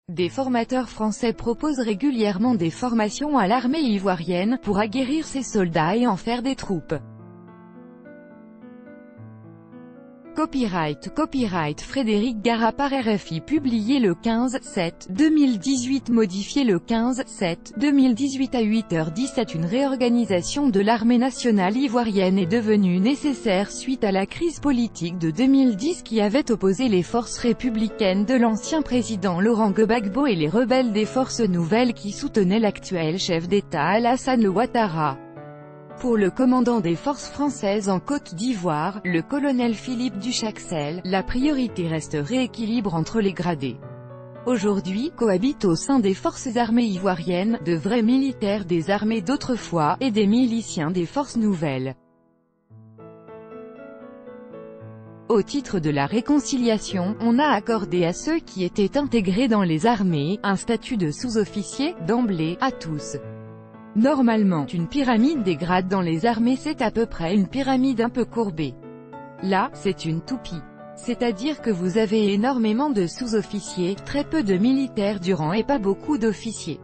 Des formateurs français proposent régulièrement des formations à l'armée ivoirienne, pour aguerrir ses soldats et en faire des troupes. Copyright Frédéric Garapar RFI publié le 15/7/2018 modifié le 15/7/2018 à 8h17. Une réorganisation de l'armée nationale ivoirienne est devenue nécessaire suite à la crise politique de 2010 qui avait opposé les forces républicaines de l'ancien président Laurent Gbagbo et les rebelles des forces nouvelles qui soutenaient l'actuel chef d'État Alassane Ouattara. Pour le commandant des forces françaises en Côte d'Ivoire, le colonel Philippe Duchaxel, la priorité reste rééquilibre entre les gradés. Aujourd'hui, cohabitent au sein des forces armées ivoiriennes, de vrais militaires des armées d'autrefois, et des miliciens des forces nouvelles. Au titre de la réconciliation, on a accordé à ceux qui étaient intégrés dans les armées, un statut de sous-officier, d'emblée, à tous. Normalement, une pyramide des grades dans les armées c'est à peu près une pyramide un peu courbée. Là, c'est une toupie. C'est-à-dire que vous avez énormément de sous-officiers, très peu de militaires du rang et pas beaucoup d'officiers.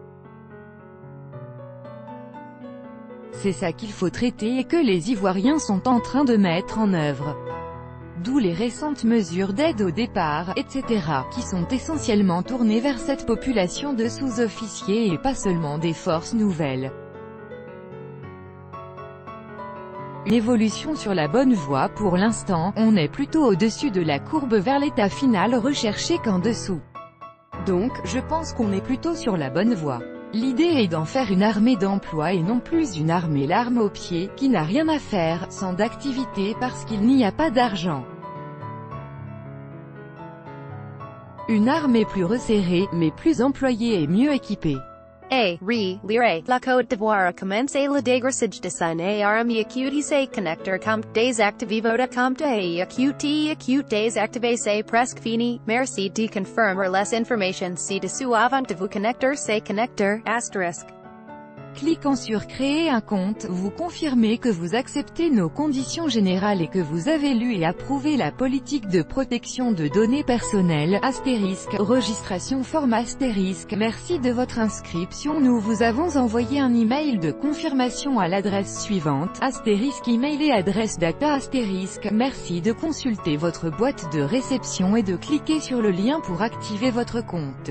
C'est ça qu'il faut traiter et que les Ivoiriens sont en train de mettre en œuvre. D'où les récentes mesures d'aide au départ, etc., qui sont essentiellement tournées vers cette population de sous-officiers et pas seulement des forces nouvelles. Une évolution sur la bonne voie pour l'instant, on est plutôt au-dessus de la courbe vers l'état final recherché qu'en dessous. Donc, je pense qu'on est plutôt sur la bonne voie. L'idée est d'en faire une armée d'emploi et non plus une armée l'arme au pied, qui n'a rien à faire, sans d'activité parce qu'il n'y a pas d'argent. Une armée plus resserrée, mais plus employée et mieux équipée. La Côte d'Ivoire a commencé le dégraissage de son armée acute connecteur compte désactivé de compte acute désactivé c'est presque fini. Merci de confirmer les informations ci-dessous avant de vous connecter ces connecteurs, astérisque. Cliquant sur créer un compte, vous confirmez que vous acceptez nos conditions générales et que vous avez lu et approuvé la politique de protection de données personnelles, astérisque, registration forme astérisque. Merci de votre inscription. Nous vous avons envoyé un email de confirmation à l'adresse suivante, astérisque email et adresse data astérisque. Merci de consulter votre boîte de réception et de cliquer sur le lien pour activer votre compte.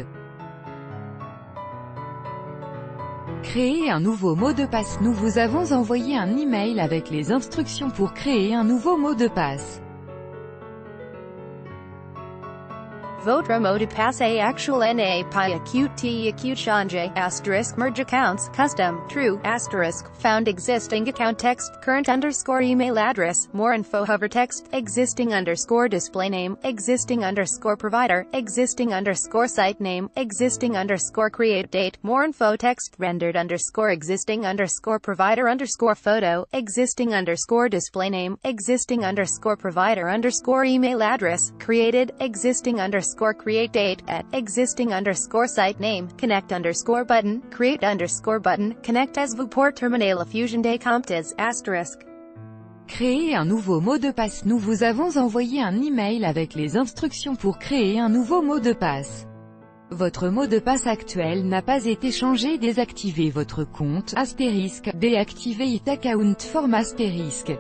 Créer un nouveau mot de passe. Nous vous avons envoyé un email avec les instructions pour créer un nouveau mot de passe. Votre mot de passe est actuel n'est pas acute changé, asterisk merge accounts, custom, true, asterisk, found existing account text, current underscore email address, more info hover text, existing underscore display name, existing underscore provider, existing underscore site name, existing underscore create date, more info text, rendered underscore existing underscore provider underscore photo, existing underscore display name, existing underscore provider underscore email address, created, existing underscore create date, at, existing underscore site name, connect underscore button, create underscore button, connect as vous pour terminer la fusion des comptes, asterisk. Créer un nouveau mot de passe. Nous vous avons envoyé un email avec les instructions pour créer un nouveau mot de passe. Votre mot de passe actuel n'a pas été changé. Désactivez votre compte, astérisque, déactivez it account form astérisque.